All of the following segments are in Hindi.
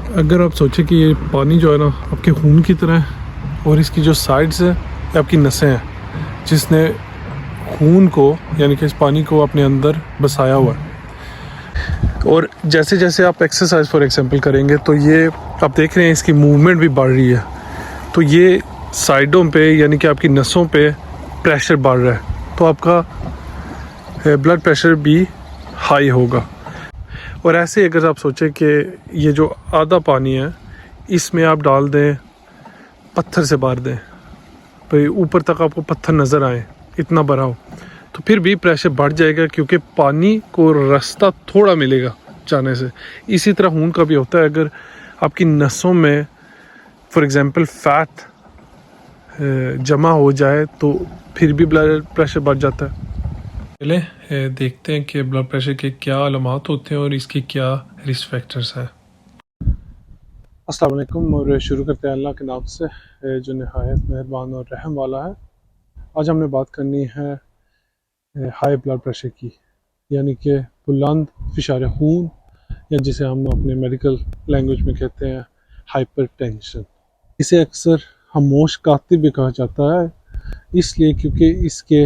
अगर आप सोचें कि ये पानी जो है ना आपके खून की तरह है और इसकी जो साइड्स है ये आपकी नसें हैं जिसने खून को यानी कि इस पानी को अपने अंदर बसाया हुआ है। और जैसे जैसे आप एक्सरसाइज फॉर एग्जांपल करेंगे तो ये आप देख रहे हैं इसकी मूवमेंट भी बढ़ रही है, तो ये साइडों पे यानी कि आपकी नसों पे प्रेशर बढ़ रहा है, तो आपका ब्लड प्रेशर भी हाई होगा। और ऐसे ही अगर आप सोचें कि ये जो आधा पानी है इसमें आप डाल दें, पत्थर से भर दें, तो ऊपर तक आपको पत्थर नज़र आए इतना भरा हो, तो फिर भी प्रेशर बढ़ जाएगा क्योंकि पानी को रास्ता थोड़ा मिलेगा जाने से। इसी तरह खून का भी होता है, अगर आपकी नसों में फॉर एग्ज़ाम्पल फ़ैट जमा हो जाए तो फिर भी ब्लड प्रेशर बढ़ जाता है। चले देखते हैं कि ब्लड प्रेशर के क्या अलामात होते हैं और इसके क्या रिस्क फैक्टर्स हैं। अस्सलाम वालेकुम, और शुरू करते हैं अल्लाह के नाम से जो नहायत मेहरबान और रहम वाला है। आज हमने बात करनी है हाई ब्लड प्रेशर की, यानी कि बुलंद फिशार खून, या जिसे हम अपने मेडिकल लैंग्वेज में कहते हैं हाइपरटेंशन। इसे अक्सर खामोश कातिल भी कहा जाता है, इसलिए क्योंकि इसके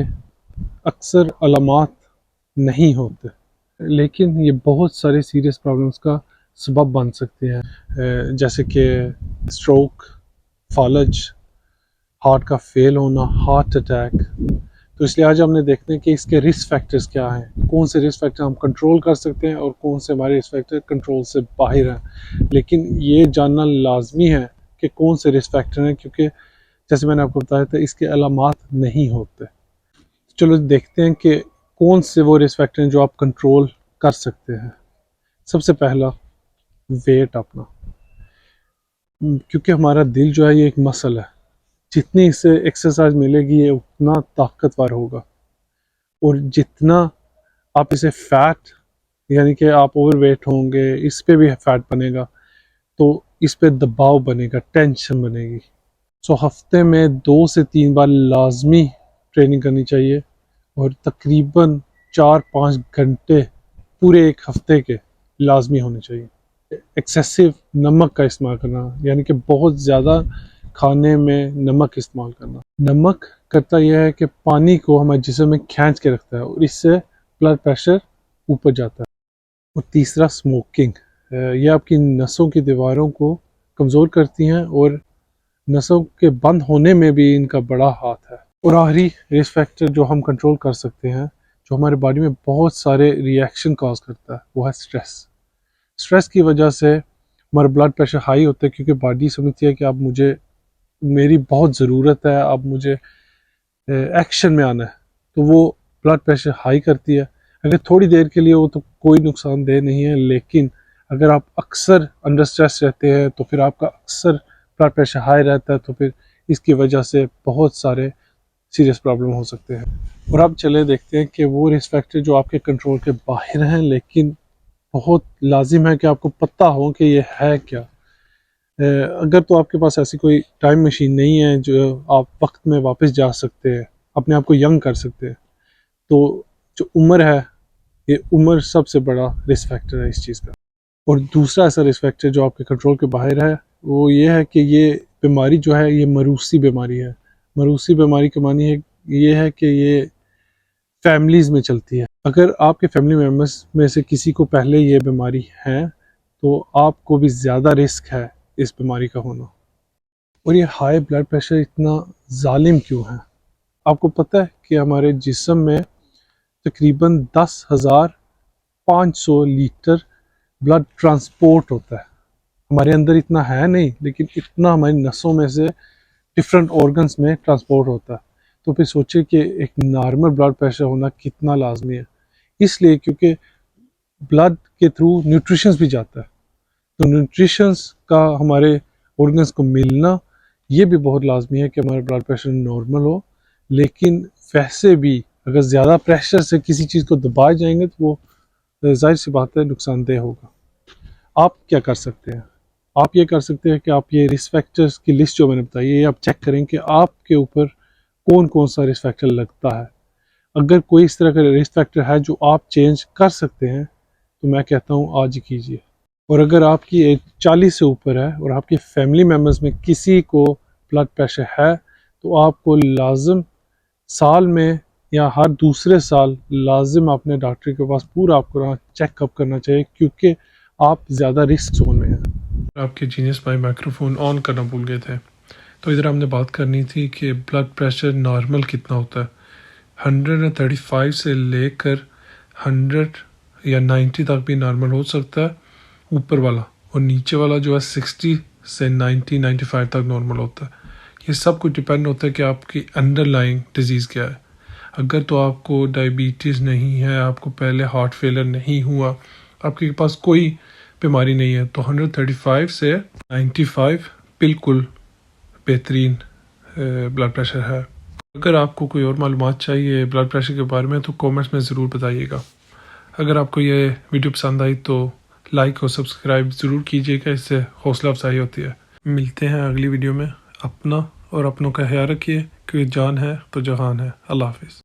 अक्सर अलामात नहीं होते, लेकिन ये बहुत सारे सीरियस प्रॉब्लम्स का सबब बन सकते हैं, जैसे कि स्ट्रोक, फालज, हार्ट का फेल होना, हार्ट अटैक। तो इसलिए आज हमने देखते हैं कि इसके रिस्क फैक्टर्स क्या हैं, कौन से रिस्क फैक्टर हम कंट्रोल कर सकते हैं और कौन से हमारे रिस्क फैक्टर कंट्रोल से बाहर हैं। लेकिन ये जानना लाजमी है कि कौन से रिस्क फैक्टर हैं, क्योंकि जैसे मैंने आपको बताया था इसके अलामात नहीं होते। चलो देखते हैं कि कौन से वो रिस्क फैक्टर हैं जो आप कंट्रोल कर सकते हैं। सबसे पहला, वेट अपना, क्योंकि हमारा दिल जो है ये एक मसल है, जितनी इसे एक्सरसाइज मिलेगी ये उतना ताकतवर होगा, और जितना आप इसे फैट यानी कि आप ओवरवेट होंगे, इस पे भी फैट बनेगा, तो इस पे दबाव बनेगा, टेंशन बनेगी। सो हफ्ते में 2 से 3 बार लाजमी ट्रेनिंग करनी चाहिए, और तकरीबन 4-5 घंटे पूरे एक हफ्ते के लाजमी होने चाहिए। एक्सेसिव नमक का इस्तेमाल करना, यानी कि बहुत ज़्यादा खाने में नमक इस्तेमाल करना। नमक करता यह है कि पानी को हमारे जिस्म में खींच के रखता है और इससे ब्लड प्रेशर ऊपर जाता है। और तीसरा, स्मोकिंग। यह आपकी नसों की दीवारों को कमज़ोर करती हैं और नसों के बंद होने में भी इनका बड़ा हाथ है। और आखिरी रिस्क फैक्टर जो हम कंट्रोल कर सकते हैं, जो हमारे बॉडी में बहुत सारे रिएक्शन कॉज करता है, वो है स्ट्रेस। स्ट्रेस की वजह से हमारा ब्लड प्रेशर हाई होता है, क्योंकि बॉडी समझती है कि अब मेरी बहुत ज़रूरत है, अब मुझे एक्शन में आना है, तो वो ब्लड प्रेशर हाई करती है। अगर थोड़ी देर के लिए हो तो कोई नुकसानदेह नहीं है, लेकिन अगर आप अक्सर अंडर स्ट्रेस रहते हैं तो फिर आपका अक्सर ब्लड प्रेशर हाई रहता है, तो फिर इसकी वजह से बहुत सारे सीरियस प्रॉब्लम हो सकते हैं। और अब चले देखते हैं कि वो रिस्क फैक्टर जो आपके कंट्रोल के बाहर हैं, लेकिन बहुत लाजिम है कि आपको पता हो कि ये है क्या। अगर तो आपके पास ऐसी कोई टाइम मशीन नहीं है जो आप वक्त में वापस जा सकते हैं, अपने आप को यंग कर सकते हैं, तो जो उम्र है, ये उम्र सबसे बड़ा रिस्क फैक्टर है इस चीज़ का। और दूसरा ऐसा रिस्क फैक्टर जो आपके कंट्रोल के बाहर है, वो ये है कि ये बीमारी जो है ये मरूसी बीमारी है। मरूसी बीमारी का मानी है ये है कि ये फैमिलीज़ में चलती है। अगर आपके फैमिली मेम्बर्स में से किसी को पहले ये बीमारी है तो आपको भी ज़्यादा रिस्क है इस बीमारी का होना। और ये हाई ब्लड प्रेशर इतना जालिम क्यों है? आपको पता है कि हमारे जिस्म में तकरीबन 10,500 लीटर ब्लड ट्रांसपोर्ट होता है। हमारे अंदर इतना है नहीं, लेकिन इतना हमारी नसों में से डिफरेंट ऑर्गन्स में ट्रांसपोर्ट होता है। तो फिर सोचिए कि एक नॉर्मल ब्लड प्रेशर होना कितना लाजमी है, इसलिए क्योंकि ब्लड के थ्रू न्यूट्रिशंस भी जाता है, तो न्यूट्रिशंस का हमारे ऑर्गन्स को मिलना ये भी बहुत लाजमी है कि हमारा ब्लड प्रेशर नॉर्मल हो। लेकिन वैसे भी अगर ज़्यादा प्रेशर से किसी चीज़ को दबाए जाएंगे तो वो जाहिर सी बात है नुकसानदेह होगा। आप क्या कर सकते हैं? आप ये कर सकते हैं कि आप ये रिस्क फैक्टर्स की लिस्ट जो मैंने बताई है, आप चेक करें कि आपके ऊपर कौन कौन सा रिस्क फैक्टर लगता है। अगर कोई इस तरह का रिस्क फैक्टर है जो आप चेंज कर सकते हैं, तो मैं कहता हूँ आज ही कीजिए। और अगर आपकी एज 40 से ऊपर है और आपके फैमिली मेम्बर्स में किसी को ब्लड प्रेशर है तो आपको लाजम साल में या हर दूसरे साल लाजिम अपने डॉक्टर के पास पूरा आपको चेकअप करना चाहिए, क्योंकि आप ज़्यादा रिस्क जोन में हैं। आपके जीनियस भाई माइक्रोफोन ऑन करना भूल गए थे, तो इधर हमने बात करनी थी कि ब्लड प्रेशर नॉर्मल कितना होता है। 135 से लेकर 100 या 90 तक भी नॉर्मल हो सकता है ऊपर वाला, और नीचे वाला जो है 60 से 90-95 तक नॉर्मल होता है। ये सब कुछ डिपेंड होता है कि आपकी अंडरलाइंग डिजीज़ क्या है। अगर तो आपको डायबिटीज़ नहीं है, आपको पहले हार्ट फेलियर नहीं हुआ, आपके पास कोई बीमारी नहीं है, तो 135 से 95 बिल्कुल बेहतरीन ब्लड प्रेशर है। अगर आपको कोई और मालूमात चाहिए ब्लड प्रेशर के बारे में तो कमेंट्स में ज़रूर बताइएगा। अगर आपको ये वीडियो पसंद आई तो लाइक और सब्सक्राइब ज़रूर कीजिएगा, इससे हौसला अफजाई होती है। मिलते हैं अगली वीडियो में। अपना और अपनों का ख्याल रखिए, क्योंकि जान है तो जहान है। अल्लाह हाफिज़।